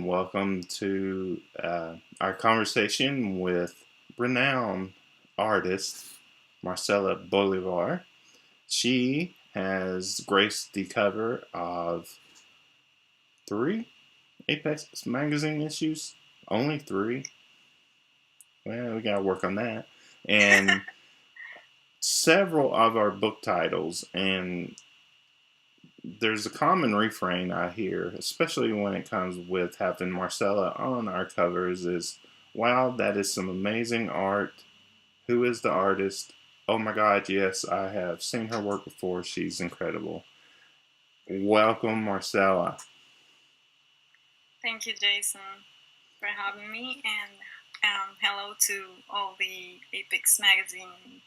welcome to our conversation with renowned artist Marcela Bolivar. She has graced the cover of three Apex magazine issues. Only three. Well, we gotta work on that. And several of our book titles, and there's a common refrain I hear, especially when it comes with having Marcella on our covers, is, wow, that is some amazing art. Who is the artist? Oh my God, yes, I have seen her work before. She's incredible. Welcome, Marcella. Thank you, Jason, for having me, and hello to all the Apex Magazine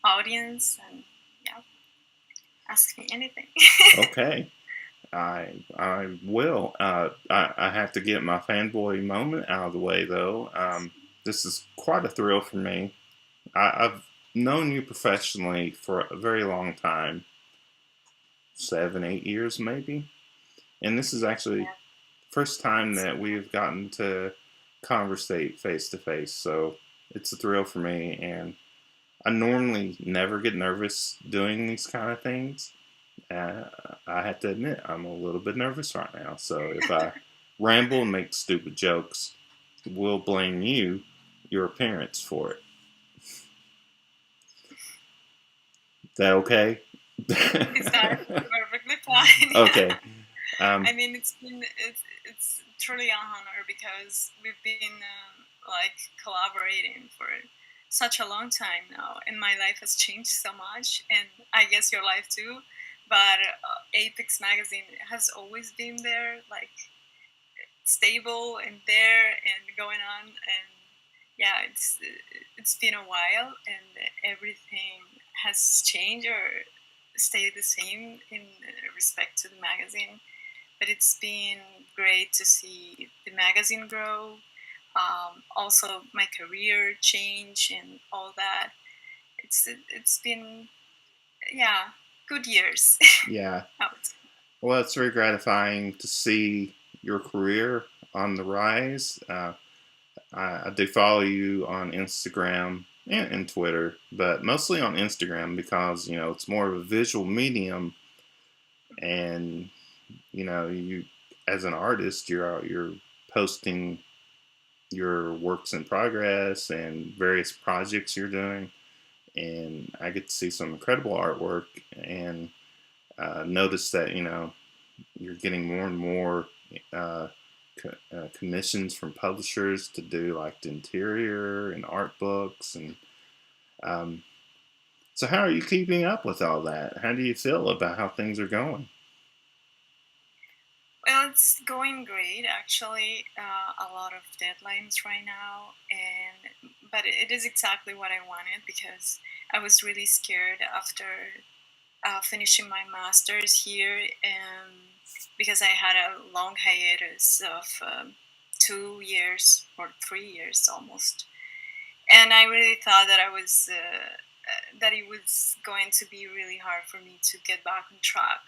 audience. And yeah, ask me anything. Okay, I will. I have to get my fanboy moment out of the way, though. This is quite a thrill for me. I've known you professionally for a very long time, 7, 8 years maybe, and this is actually Yeah, first time it's that we've gotten to conversate face to face. So it's a thrill for me, and I normally never get nervous doing these kind of things. Uh, I have to admit, I'm a little bit nervous right now. So if I ramble and make stupid jokes, we'll blame you, your appearance, for it. Is that okay? is that perfectly fine? Okay. Yeah. Um, I mean, it's truly an honor because we've been like collaborating for such a long time now, and my life has changed so much, and I guess your life too. But Apex Magazine has always been there, like stable and there and going on, and yeah, it's been a while, and everything has changed or stayed the same in respect to the magazine, but it's been great to see the magazine grow. Also, my career change and all that. It's been, yeah, good years. yeah. Out. Well, it's very gratifying to see your career on the rise. I do follow you on Instagram and Twitter, but mostly on Instagram because it's more of a visual medium, and you as an artist, you're posting your works in progress and various projects you're doing, and I get to see some incredible artwork and notice that you're getting more and more uh, commissions from publishers to do like the interior and art books. And um, so, how are you keeping up with all that? How do you feel about how things are going? Well, it's going great actually. A lot of deadlines right now, and but it is exactly what I wanted because I was really scared after finishing my master's here, and because I had a long hiatus of 2 years or 3 years almost, and I really thought that I was that it was going to be really hard for me to get back on track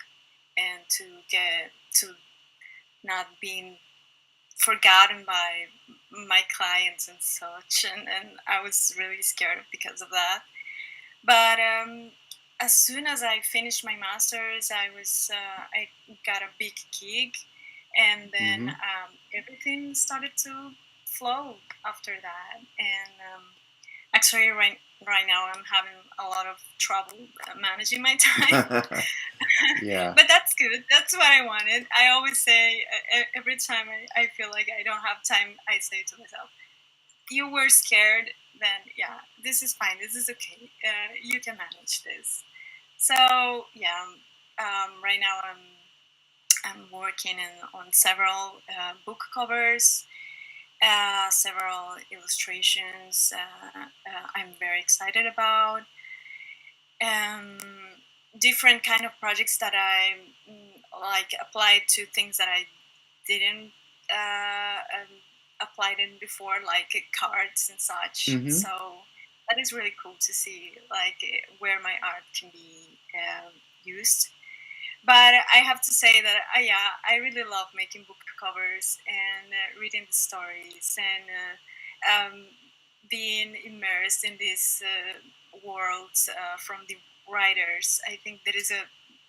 and to get to not being forgotten by my clients and such, and I was really scared because of that. But as soon as I finished my masters, I got a big gig, and then Mm-hmm. everything started to flow after that. And actually, right now I'm having a lot of trouble managing my time. Yeah. But that's good. That's what I wanted. I always say every time I feel like I don't have time, I say to myself, "You were scared. Then yeah, this is fine. This is okay. You can manage this." So yeah, right now I'm working on several book covers, several illustrations. I'm very excited about. Um, Different kind of projects that I like applied to things that I didn't applied in before, like cards and such. Mm-hmm. So that is really cool to see, like where my art can be used. But I have to say that yeah, I really love making book covers and reading the stories and being immersed in these worlds from the writers. I think there is a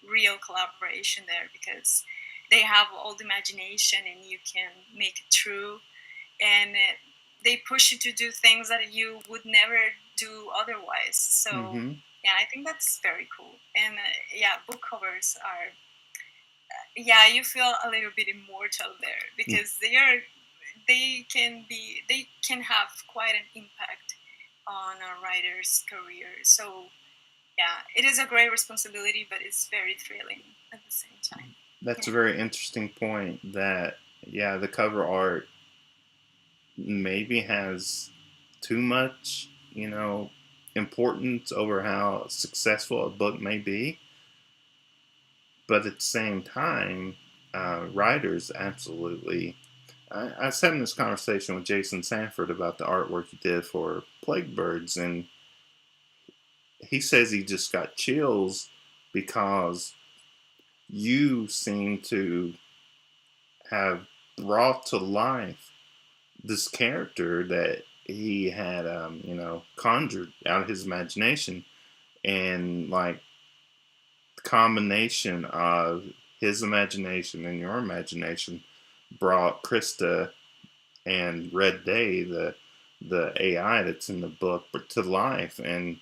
real collaboration there because they have all the imagination and you can make it true, and they push you to do things that you would never do otherwise. So Mm-hmm. yeah, I think that's very cool. And yeah, book covers are, yeah, you feel a little bit immortal there because they can have quite an impact on a writer's career. So yeah, it is a great responsibility, but it's very thrilling at the same time. That's a Yeah. very interesting point. That yeah, the cover art maybe has too much, importance over how successful a book may be. But at the same time, writers absolutely. I was having this conversation with Jason Sanford about the artwork he did for Plague Birds, and he says he just got chills because you seem to have brought to life this character that he had, conjured out of his imagination, and like the combination of his imagination and your imagination brought Krista and Red Day, the AI that's in the book, to life. And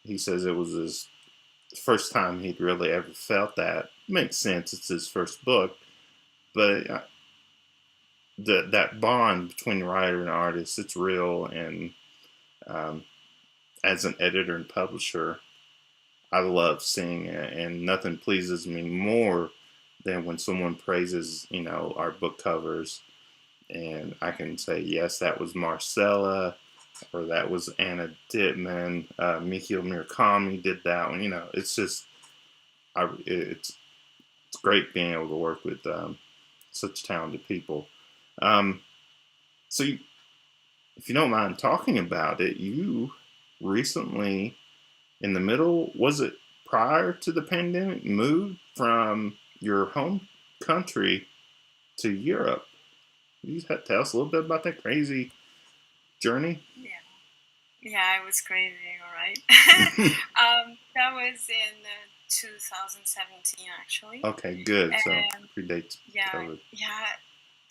he says it was his first time he'd really ever felt that. Makes sense. It's his first book, but that bond between the writer and artist, it's real. And um, as an editor and publisher, I love seeing it, and nothing pleases me more than when someone praises, our book covers, and I can say, yes, that was Marcela, or that was Anna Dittman, Mikio Murakami did that one. It's just, it's great being able to work with such talented people. Um, so, if you don't mind talking about it, you recently, in the middle, was it prior to the pandemic, moved from your home country to Europe. You tell us a little bit about that crazy journey. Yeah. Yeah, it was crazy, all right. That was in 2017, actually. Okay, good. So And predates yeah, COVID. yeah,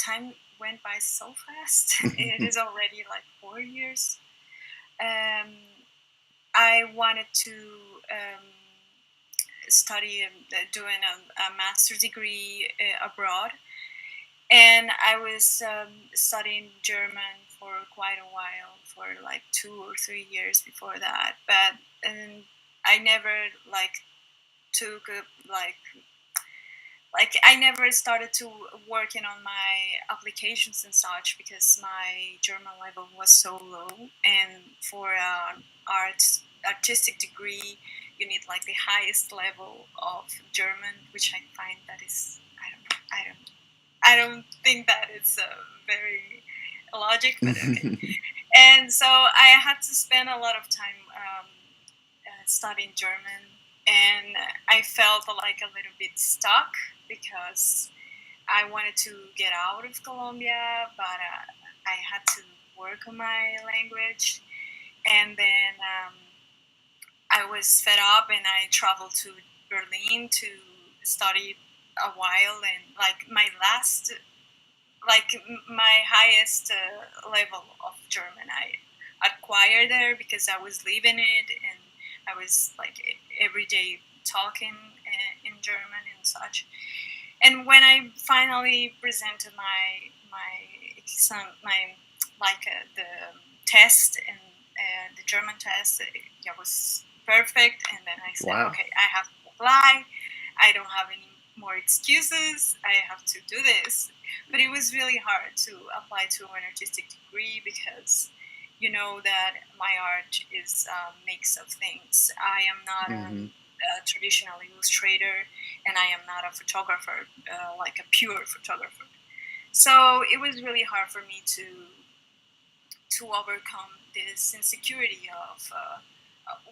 time went by so fast. It is already like 4 years. Um, I wanted to um, study doing a master's degree abroad, and I was studying German for quite a while, for like 2 or 3 years before that. But I never like took a, like I never started to working on my applications and such because my German level was so low, and for an artistic degree, you need like the highest level of German, which I find that is, I don't think that it's very logic, but okay. And so I had to spend a lot of time studying German, and I felt like a little bit stuck because I wanted to get out of Colombia, but I had to work on my language. And then I was fed up, and I traveled to Berlin to study a while. And like my highest level of German, I acquired there because I was living it, and I was like every day talking in German and such. And when I finally presented my exam, my like the test and the German test, it was perfect. And then I said, Wow. okay, I have to apply. I don't have any more excuses. I have to do this. But it was really hard to apply to an artistic degree because you know that my art is a mix of things. I am not Mm-hmm. a traditional illustrator, and I am not a photographer, like a pure photographer. So it was really hard for me to overcome this insecurity of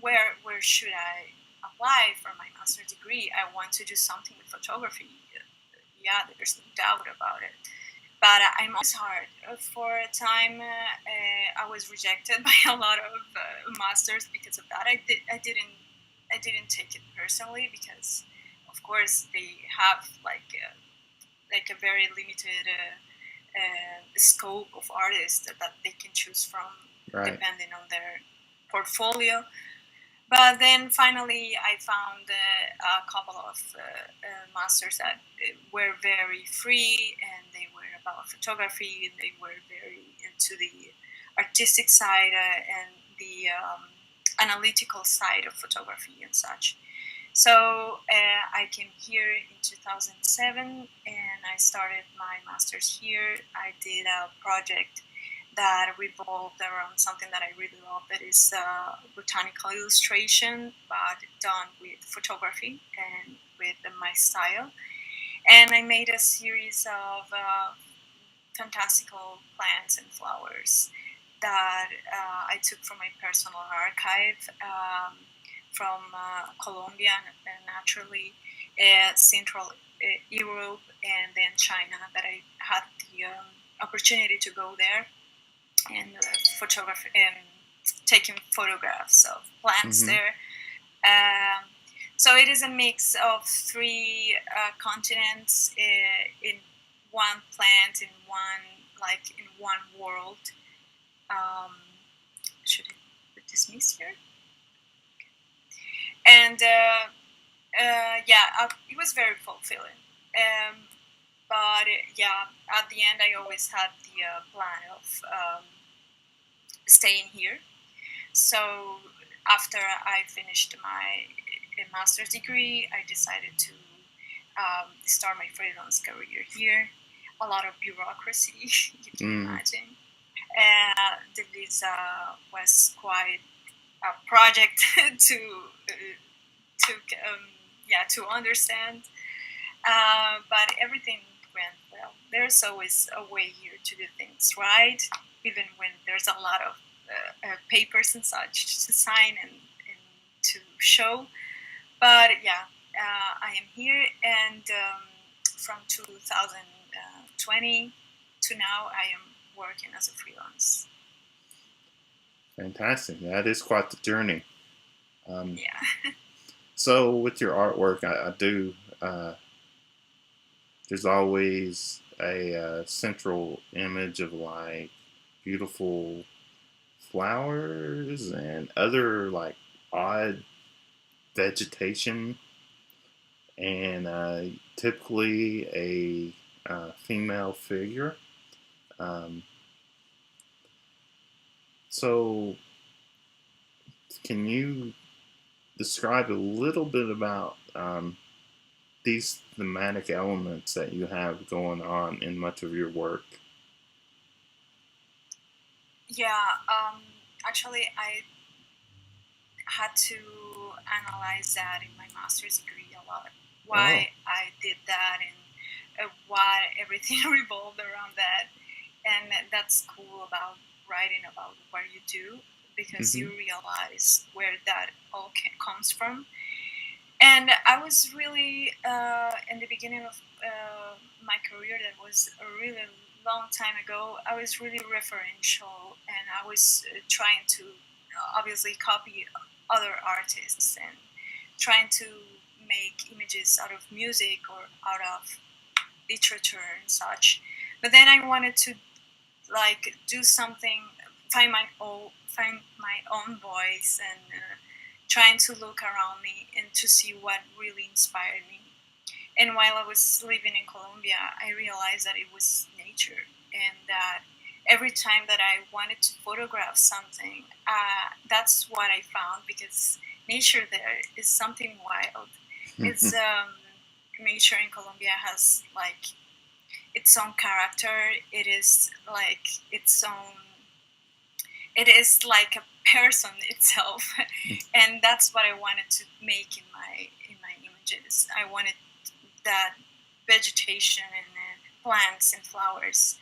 where should I apply for my master's degree, I want to do something with photography. Yeah, there's no doubt about it. But I'm always hard. For a time, I was rejected by a lot of masters because of that. I didn't take it personally because, of course, they have like a very limited scope of artists that they can choose from, Right. depending on their portfolio. But then finally, I found a couple of masters that were very free, and they were about photography, and they were very into the artistic side and the analytical side of photography and such. So I came here in 2007, and I started my master's here. I did a project that revolved around something that I really love, that is botanical illustration, but done with photography and with my style. And I made a series of fantastical plants and flowers that I took from my personal archive, from Colombia, naturally, Central Europe, and then China, that I had the opportunity to go there and photography and taking photographs of plants there. Um, so it is a mix of three continents in one plant, in one world. Um, should I dismiss here? And it was very fulfilling. But yeah, at the end, I always had the plan of staying here. So after I finished my master's degree, I decided to start my freelance career here. A lot of bureaucracy, you can imagine. The visa was quite a project to understand. But everything went well. There's always a way here to do things right, even when there's a lot of papers and such to sign and to show. But yeah, I am here, and from 2020 to now, I am working as a freelance. Fantastic. That is quite the journey. Yeah. So with your artwork, I do. There's always a central image of like beautiful flowers and other like odd vegetation, and typically a female figure. Um, so, can you describe a little bit about these thematic elements that you have going on in much of your work? Yeah. Actually, I had to analyze that in my master's degree a lot. Why I did that, and why everything revolved around that. And that's cool about writing about what you do, because you realize where that all comes from. And I was really, in the beginning of my career, that was a really long time ago, I was really referential, and I was trying to obviously copy other artists and trying to make images out of music or out of literature and such. But then I wanted to do something, find my own voice, and trying to look around me and to see what really inspired me. And while I was living in Colombia, I realized that it was nature, and that every time that I wanted to photograph something, that's what I found, because nature there is something wild. It's nature in Colombia has like its own character. It is like its own. It is like a person itself, and that's what I wanted to make in my images. I wanted that vegetation and plants and flowers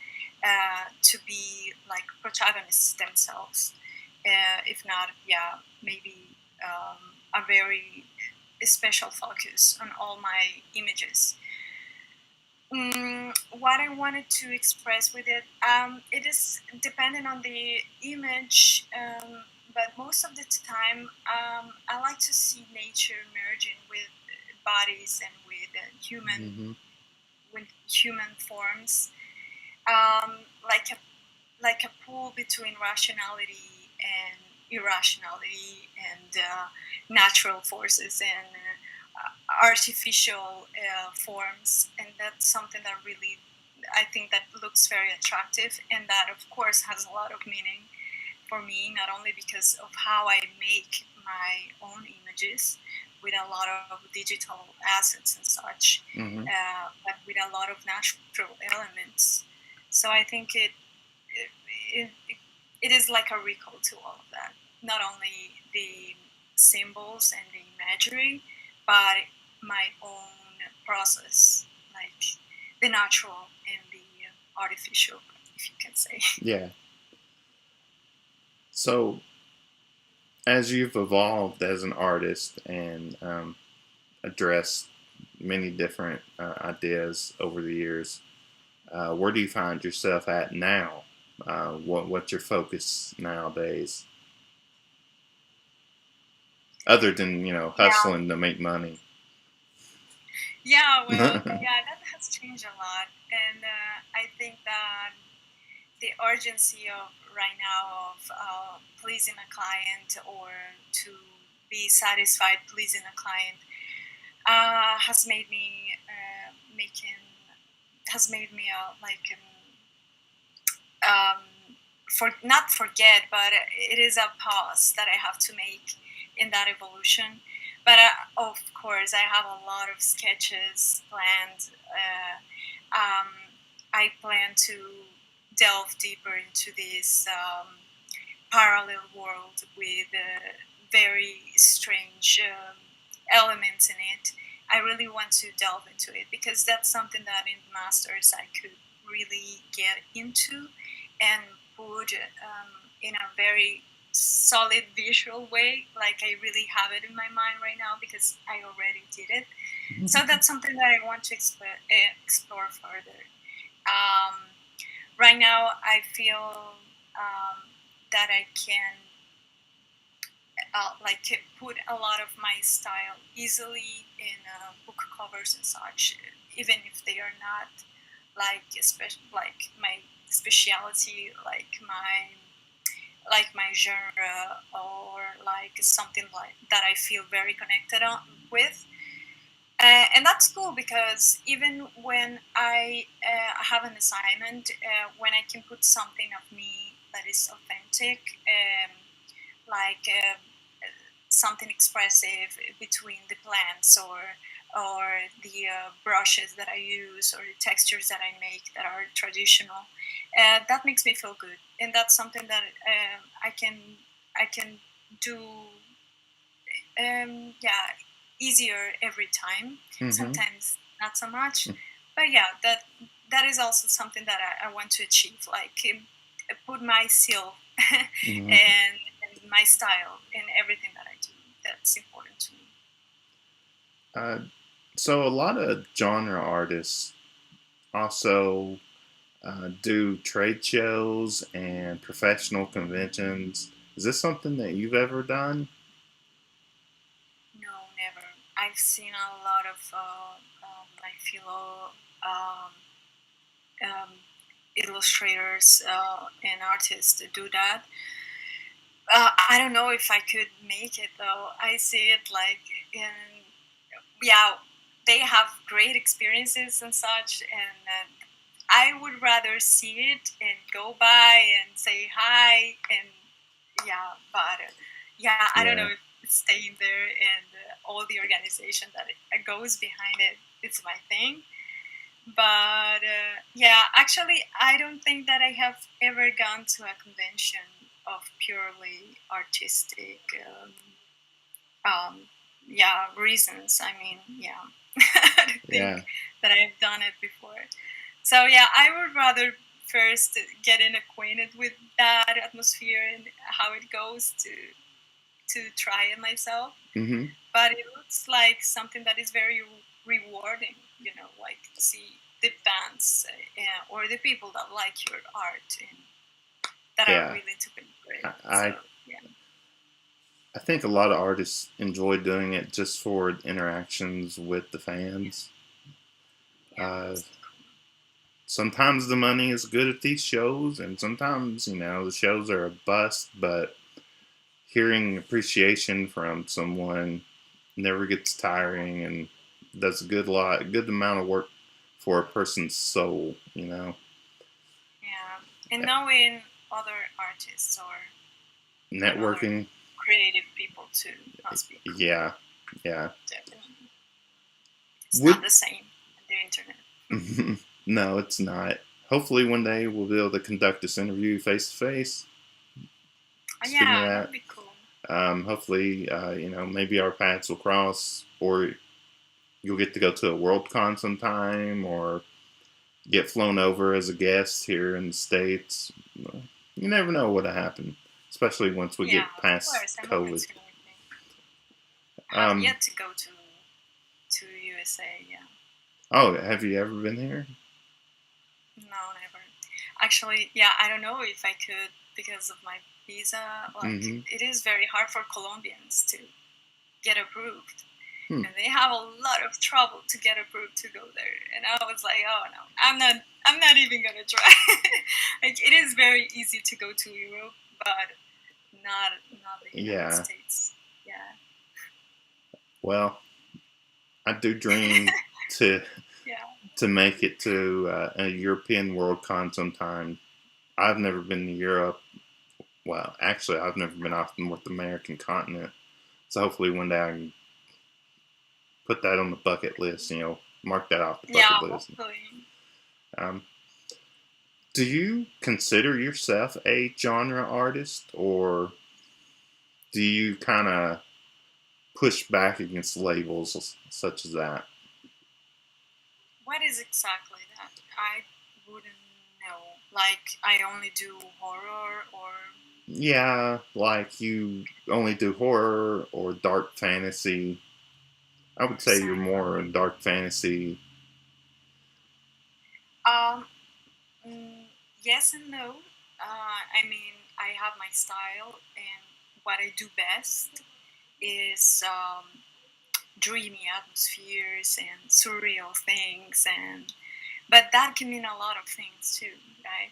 to be like protagonists themselves. If not, yeah, maybe a very a special focus on all my images. What I wanted to express with it, it is dependent on the image, but most of the time, I like to see nature merging with bodies and Mm-hmm. with human forms, um, like a like a pool between rationality and irrationality and natural forces and artificial forms, and that's something that really I think that looks very attractive, and that of course has a lot of meaning for me, not only because of how I make my own images with a lot of digital assets and such, Mm-hmm. but with a lot of natural elements. So I think it, it is like a recall to all of that. Not only the symbols and the imagery, but my own process, like the natural and the artificial, if you can say. Yeah. So, as you've evolved as an artist and addressed many different ideas over the years, where do you find yourself at now? What's your focus nowadays, other than Yeah, hustling to make money? yeah. Well, yeah, that has changed a lot, and I think that the urgency of right now of pleasing a client or to be satisfied pleasing a client has made me making has made me um, for not forget, but it is a pause that I have to make in that evolution. But of course, I have a lot of sketches planned. I plan to delve deeper into this parallel world with very strange elements in it. I really want to delve into it because that's something that in masters I could really get into and put in a very solid visual way. Like I really have it in my mind right now because I already did it. So that's something that I want to explore further. Um, right now, I feel that I can put a lot of my style easily in book covers and such, even if they are not like my specialty, like my genre or like something like that I feel very connected with. And that's cool because even when I have an assignment, when I can put something of me that is authentic, like something expressive between the plants or the brushes that I use or the textures that I make that are traditional, that makes me feel good, and that's something that I can do yeah, easier every time. Mm-hmm. Sometimes not so much, but yeah, that is also something that I want to achieve. Like put my seal Mm-hmm. and my style in everything that I do. That's important to me. Uh, so a lot of genre artists also do trade shows and professional conventions. Is this something that you've ever done? No, never. I've seen a lot of my fellow um, um, illustrators and artists do that. I don't know if I could make it though. I see it like in yeah, they have great experiences and such, and I would rather see it and go by and say hi and yeah, but yeah, I don't know Yeah, if staying there and all the organization that it goes behind it, it's my thing. But yeah, actually, I don't think that I have ever gone to a convention of purely artistic, um, yeah, reasons. I mean, yeah, I don't think yeah, that I've done it before. So yeah, I would rather first getting acquainted with that atmosphere and how it goes to try it myself. Mm-hmm. But it looks like something that is very rewarding, like to see the fans or the people that like your art and that are Yeah. willing to pay for it. So, I yeah. I think a lot of artists enjoy doing it just for interactions with the Yeah. fans. Yeah. Uh, Sometimes the money is good at these shows, and sometimes the shows are a bust. But hearing appreciation from someone never gets tiring, and does a good amount of work for a person's soul. Yeah. And knowing other artists or other Networking. creative people too must be cool. Yeah, yeah. Definitely. It's Would not the same on the internet. no, it's not. Hopefully, one day we'll be able to conduct this interview face to face. Speaking of Yeah, that would that, be cool. hopefully, maybe our paths will cross, or you'll get to go to a Worldcon sometime, or get flown over as a guest here in the States. You never know what'll happen, especially once we Yeah, get of past course. I'm open COVID. to anything. I have Um, yet to go to USA. Yeah. oh, have you ever been here? No, never. Actually, yeah, I don't know if I could because of my visa. Like, Mm-hmm. it is very hard for Colombians to get approved. Hmm. And they have a lot of trouble to get approved to go there. And I was like, oh no, I'm not even gonna try. Like, it is very easy to go to Europe, but not the United Yeah. States. Yeah. Well, I do dream to Yeah. to make it to a European Worldcon sometime. I've never been to Europe. Well, actually, I've never been off the North American continent. So hopefully one day I can put that on the bucket list. Mark that off the Yeah, bucket list. hopefully. Um, do you consider yourself a genre artist, or do you kind of push back against labels such as that? What is exactly that? I wouldn't know. Like, I only do horror or. Yeah, like you only do horror or dark fantasy. I would Or say you're more sci-fi. dark fantasy. Um, mm, yes and no. I mean, I have my style, and what I do best is dreamy atmospheres and surreal things, but that can mean a lot of things too, right?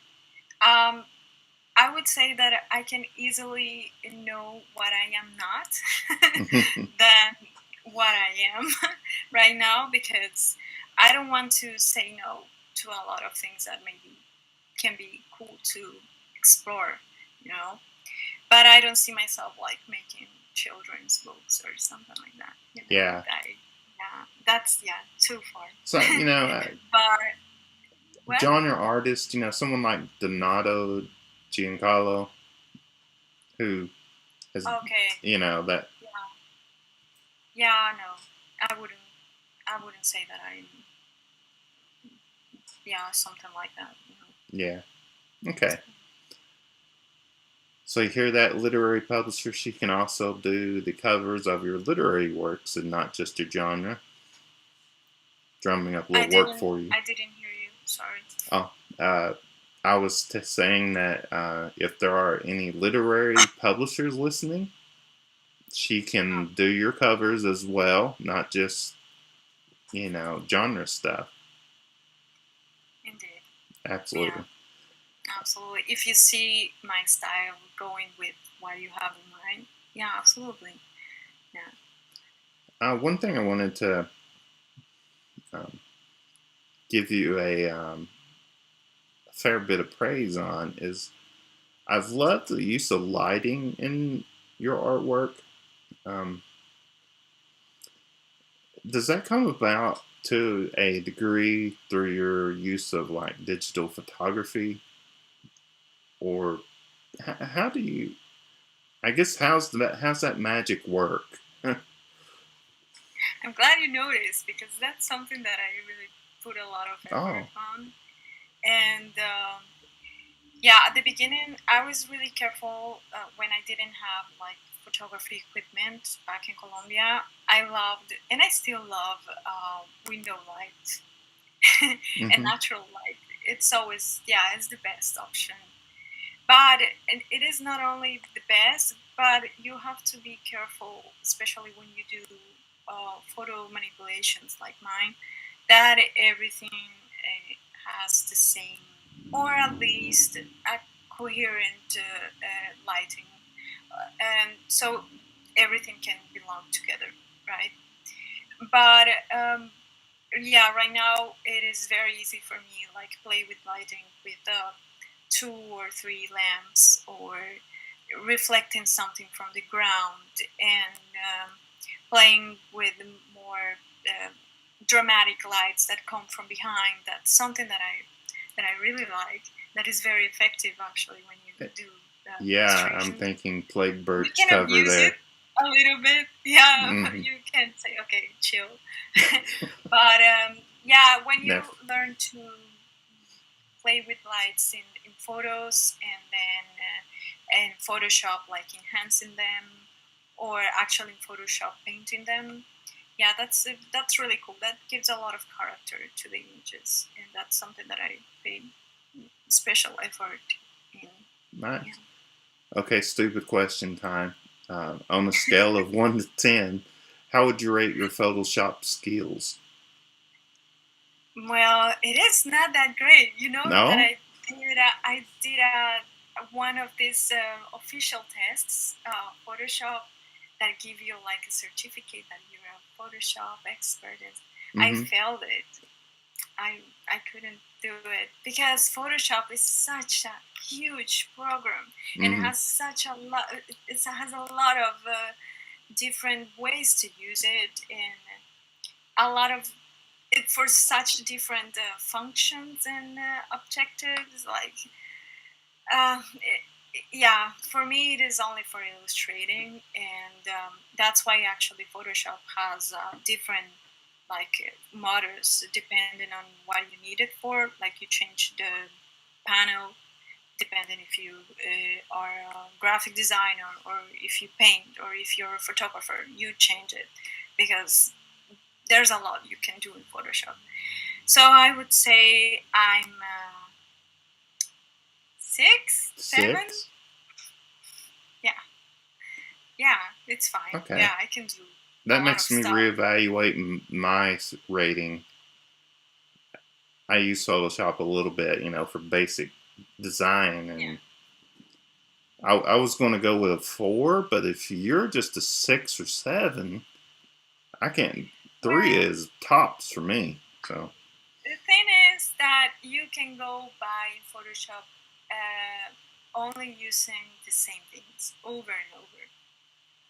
Um, I would say that I can easily know what I am not than what I am right now because I don't want to say no to a lot of things that maybe can be cool to explore, you know. But I don't see myself like making children's books or something like that. Yeah. That's too far. So But well, genre artist. Someone like Donato Giancarlo, who has okay, that. no, I wouldn't. I wouldn't say that I'm. Yeah, something like that. Yeah. Okay. So you hear that, literary publisher? She can also do the covers of your literary works and not just your genre. Drumming up a little work for you. I didn't hear you. Sorry. Oh, I was saying that if there are any literary publishers listening, she can do your covers as well, not just genre stuff. Indeed. Absolutely. Yeah, absolutely. If you see my style going with what you have in mind, yeah, absolutely. Yeah. One thing I wanted to give you a fair bit of praise on is I've loved the use of lighting in your artwork. Um, does that come about to a degree through your use of like digital photography, or how do you? I guess how's that magic work? I'm glad you noticed because that's something that I really put a lot of Oh, effort on. And yeah, at the beginning, I was really careful when I didn't have like photography equipment back in Colombia. I loved, and I still love, window light and Mm-hmm. natural light. It's always, yeah, it's the best option. But it is not only the best, but you have to be careful, especially when you do photo manipulations like mine, that everything has the same, or at least a coherent lighting, and so everything can belong together, right? But yeah, right now it is very easy for me, like play with lighting with 2 or 3 lamps, or reflecting something from the ground, and playing with more uh, dramatic lights that come from behind. That's something that I really like. That is very effective actually when you do Yeah, I'm illustrations. thinking Plague You Birch can cover abuse it there. a little bit, yeah. Mm-hmm. You can say, okay, chill. But yeah, when you Never. learn to play with lights in photos, and then in Photoshop, like enhancing them, or actually in Photoshop painting them. Yeah, that's really cool. That gives a lot of character to the images, and that's something that I pay special effort in. Yeah. Nice. Okay, stupid question time. On a scale of 1 to 10, how would you rate your Photoshop skills? Well, it is not that great. You know that No? I did one of these official tests, Photoshop, that give you like a certificate that you're a Photoshop expert. And I Mm-hmm. failed it. I couldn't do it because Photoshop is such a huge program, and it Mm-hmm. has such a lot. It has a lot of different ways to use it, and a lot of it for such different functions and objectives. Like, yeah, for me, it is only for illustrating, and that's why actually Photoshop has different like models depending on what you need it for. Like, you change the panel depending if you are a graphic designer, or if you paint, or if you're a photographer, you change it because there's a lot you can do in Photoshop. So I would say I'm 6, 7. 6? Yeah, yeah, it's fine. Okay. Yeah, I can do That a lot of makes me stuff. reevaluate my rating. I use Photoshop a little bit, for basic design, Yeah, and I was going to go with a 4, but if you're just a 6 or 7, I can't. 3 well, is tops for me. So, the thing is that you can go by Photoshop only using the same things over and over.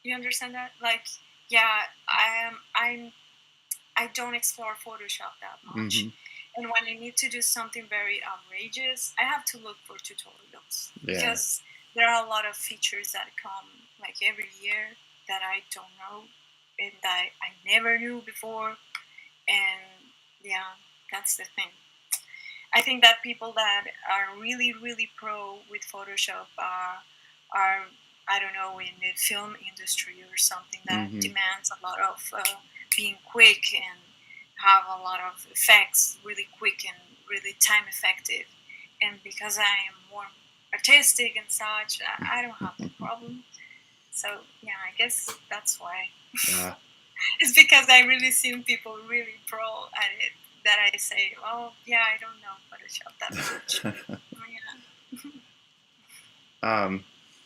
You understand that? Like, yeah, I don't explore Photoshop that much. mm-hmm. And when I need to do something very outrageous, I have to look for tutorials Yeah. because there are a lot of features that come like every year that I don't know and that I never knew before. And yeah, that's the thing. I think that people that are really, really pro with Photoshop are, I don't know, in the film industry or something that Mm-hmm. demands a lot of being quick and have a lot of effects really quick and really time effective. And because I am more artistic and such, I don't have that problem. So yeah, I guess that's why. Uh, It's because I really seen people really pro at it that I say, oh yeah, I don't know Photoshop that much. Oh, yeah. um,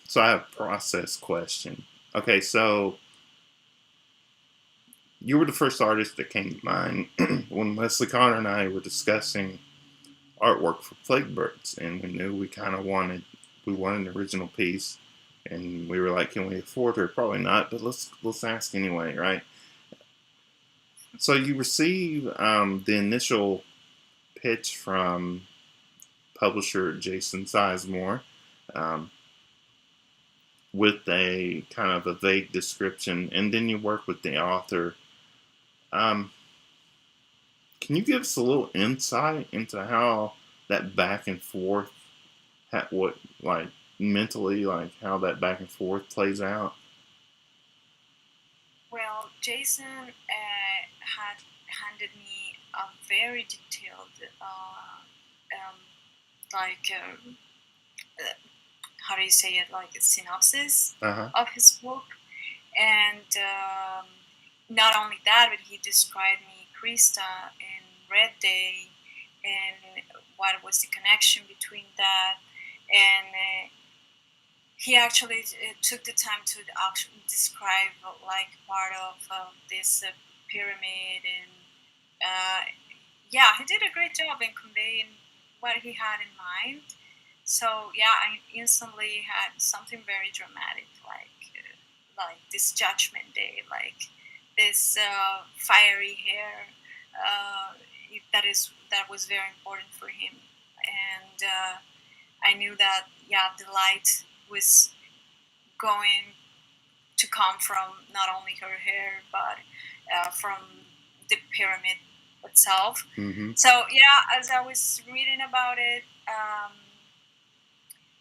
so I have a process question. Okay, so you were the first artist that came to mind when Leslie Connor and I were discussing artwork for Plague Birds, and we knew we wanted an original piece, and we were like, can we afford her? Probably not, but let's ask anyway, right? So you receive the initial pitch from publisher Jason Sizemore, um, with a kind of a vague description, and then you work with the author. Um, can you give us a little insight into how that back and forth, what like mentally, like how that back and forth plays out? Jason had handed me a very detailed, like, how do you say it, like a synopsis Uh-huh. of his book. And not only that, but he described me Krista and Red Day and what was the connection between that. And he actually took the time to actually describe like part of this pyramid. And yeah, he did a great job in conveying what he had in mind. So yeah, I instantly had something very dramatic, like this Judgment Day, like this fiery hair. That was very important for him, and I knew that yeah, the light was going to come from not only her hair but from the pyramid itself. Mm-hmm. So yeah, as I was reading about it,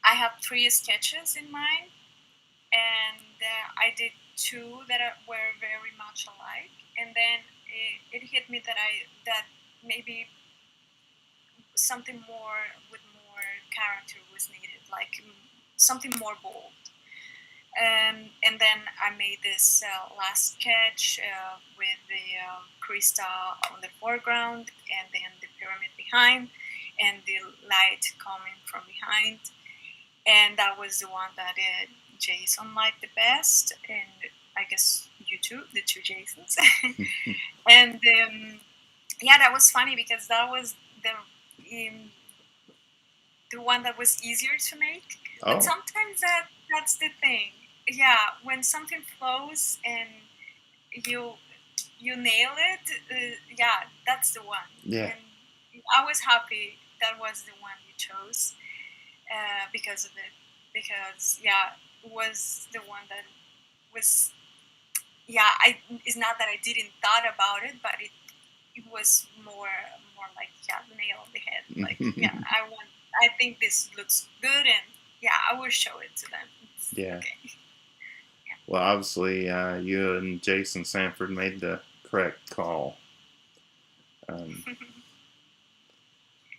I have three sketches in mind, and I did two that were very much alike, and then it hit me that maybe something more with more character was needed, like something more bold. And then I made this last sketch with the crystal on the foreground, and then the pyramid behind, and the light coming from behind. And that was the one that Jason liked the best, and I guess you too, the two Jasons. And yeah, that was funny because that was um, the one that was easier to make. But Oh, sometimes that's the thing. Yeah, when something flows and you you nail it, yeah, that's the one. yeah. And I was happy that was the one you chose because of it. Because yeah, it was the one that was yeah. It's not that I didn't thought about it, but it was more like yeah, nail on the head. Like yeah, I think this looks good, and yeah, I will show it to them. It's Yeah. okay. Well, obviously, you and Jason Sanford made the correct call. Yeah.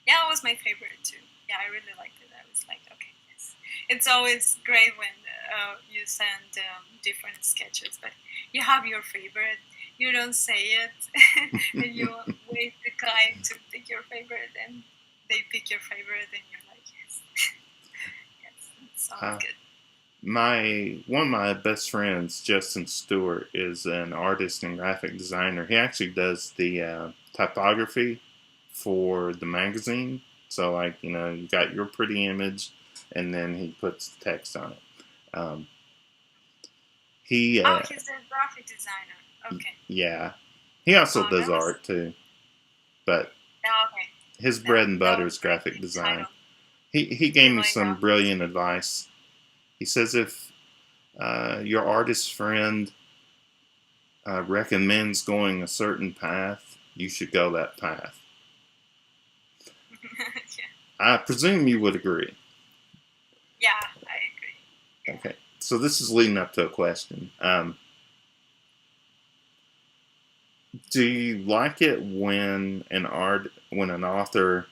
Yeah, it was my favorite too. Yeah, I really liked it. I was like, okay, yes. It's always great when you send different sketches, but you have your favorite. You don't say it, and you wait the client to pick your favorite, and they pick your favorite, and you're like, yes, yes, it sounds uh, good. my one of my best friends, Justin Stewart, is an artist and graphic designer. He actually does the typography for the magazine. So, like, you got your pretty image, and then he puts the text on it. Um, he, Oh, he's a graphic designer. Okay. yeah, he also Oh, does that was art too, but okay. his That bread and that butter was is very graphic good design. title. He gave me Really, some brilliant advice. He says if your artist friend recommends going a certain path, you should go that path. yeah. I presume you would agree. Yeah, I agree. Yeah. Okay, so this is leading up to a question. Do you like it when an author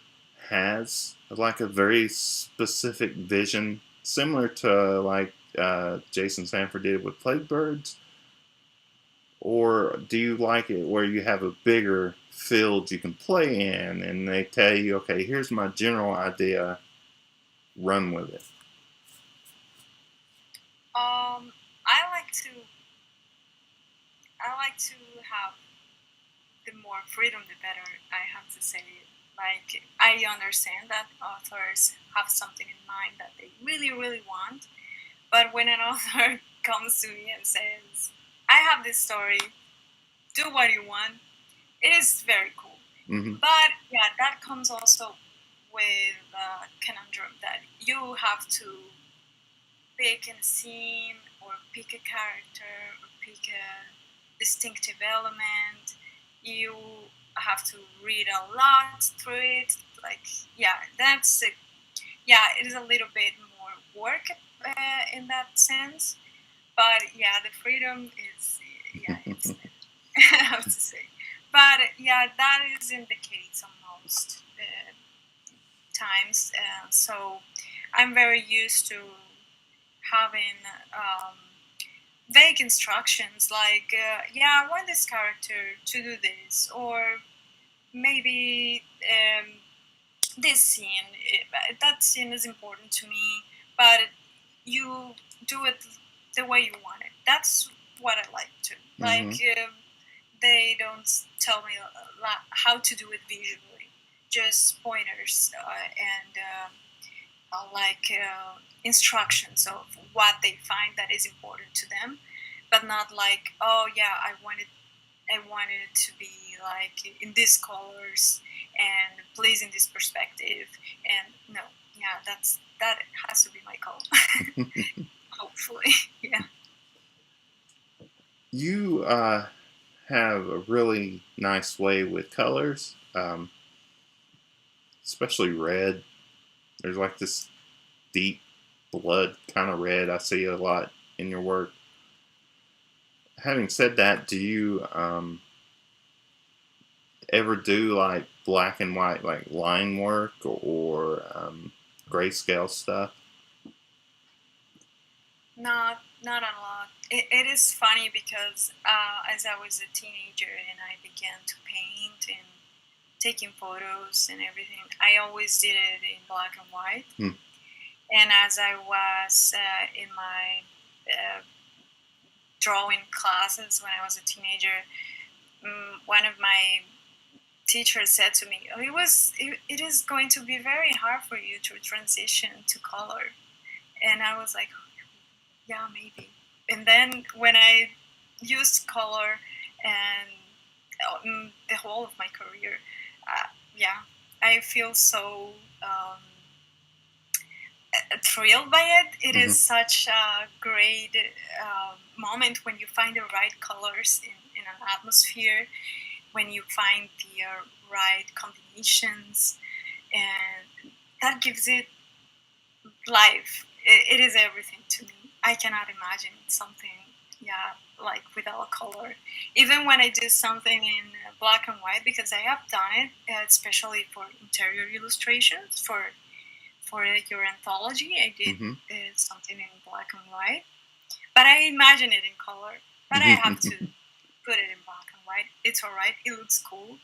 has like a very specific vision, similar to like Jason Sanford did with Plague Birds, or do you like it where you have a bigger field you can play in, and they tell you, okay, here's my general idea, run with it? Um, I like to I like to have the more freedom, the better. I have to say, like I understand that authors have something in mind that they really, really want, but when an author comes to me and says, "I have this story, do what you want," it is very cool. Mm-hmm. But yeah, that comes also with a conundrum that you have to pick a scene or pick a character or pick a distinctive element. You have to read a lot through it. Like, yeah, yeah, it is a little bit more work in that sense. But yeah, the freedom is, yeah, it's there. how to say. But yeah, that isn't the case on most times. So I'm very used to having vague instructions like, yeah, I want this character to do this, or maybe this scene, that scene is important to me, but you do it the way you want it. That's what I like to. Like, they don't tell me how to do it visually, just pointers and instructions of what they find that is important to them, but not like, oh yeah, I wanted it to be like in these colors and please in this perspective. And no, yeah, that has to be my goal. Hopefully, yeah. You have a really nice way with colors, especially red. There's like this deep blood kind of red I see a lot in your work. Having said that, do you ever do like black and white, like line work or grayscale stuff? Not a lot. It is funny because as I was a teenager and I began to paint and taking photos and everything, I always did it in black and white. And as I was in my drawing classes when I was a teenager, one of my teachers said to me, it is going to be very hard for you to transition to color. And I was like, yeah, maybe. And then when I used color and the whole of my career, yeah, I feel so thrilled by it. It is such a great moment when you find the right colors in an atmosphere, when you find the right combinations, and that gives it life. It is everything to me. I cannot imagine something, yeah, like without color. Even when I do something in black and white, because I have done it, especially for interior illustrations for your anthology. I did something in black and white, but I imagine it in color. But I have to put it in black and white. It's all right. It looks cool.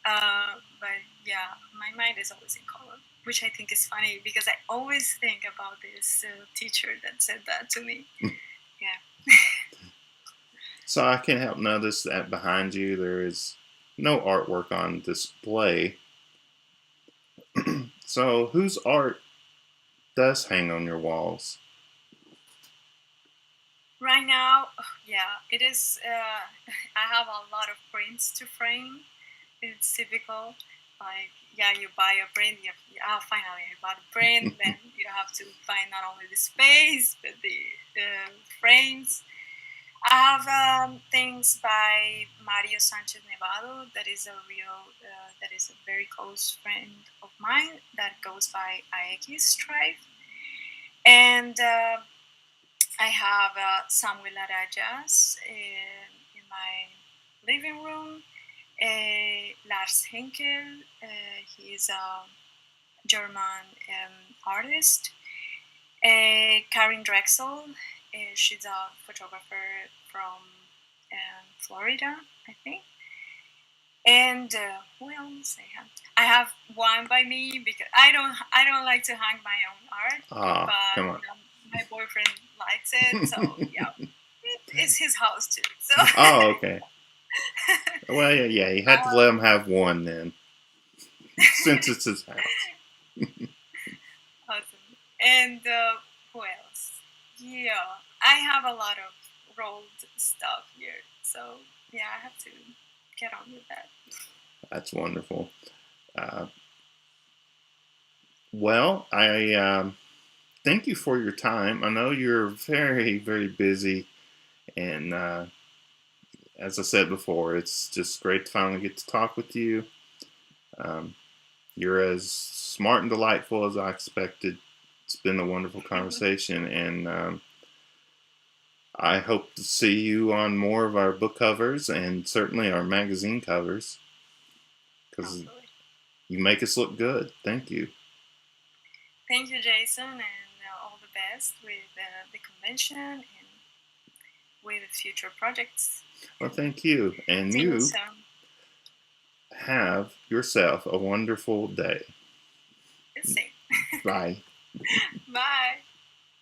But yeah, my mind is always in color, which I think is funny because I always think about this teacher that said that to me. Yeah. So I can't help notice that behind you there is no artwork on display. So whose art does hang on your walls? Right now, yeah, it is. I have a lot of prints to frame. It's typical. Like, yeah, you buy a print. Finally, I bought a print. Then you have to find not only the space but the frames. I have things by Mario Sanchez Nevado. That is a very close friend of mine. That goes by Aekis Strife, and I have Samuel Arajas in my living room. Lars Henkel, he is a German artist. Karin Drexel, she's a photographer from Florida, I think. And who else I have one by me because I don't like to hang my own art, Ah, but come on. my boyfriend likes it, so yeah, it's his house too. So Oh, okay. Well, yeah, you had to let him have one then, since it's his house. awesome. And who else? Yeah, I have a lot of rolled stuff here, so yeah, I have to get on with that. That's wonderful. Uh, well, I thank you for your time. I know you're very, very busy, and as I said before, it's just great to finally get to talk with you. Um, you're as smart and delightful as I expected. It's been a wonderful conversation, and I hope to see you on more of our book covers and certainly our magazine covers because Hopefully. you make us look good. Thank you. Thank you, Jason, and all the best with the convention and with future projects. Well, thank you. And See you you soon. have yourself a wonderful day. Same. Bye. Bye.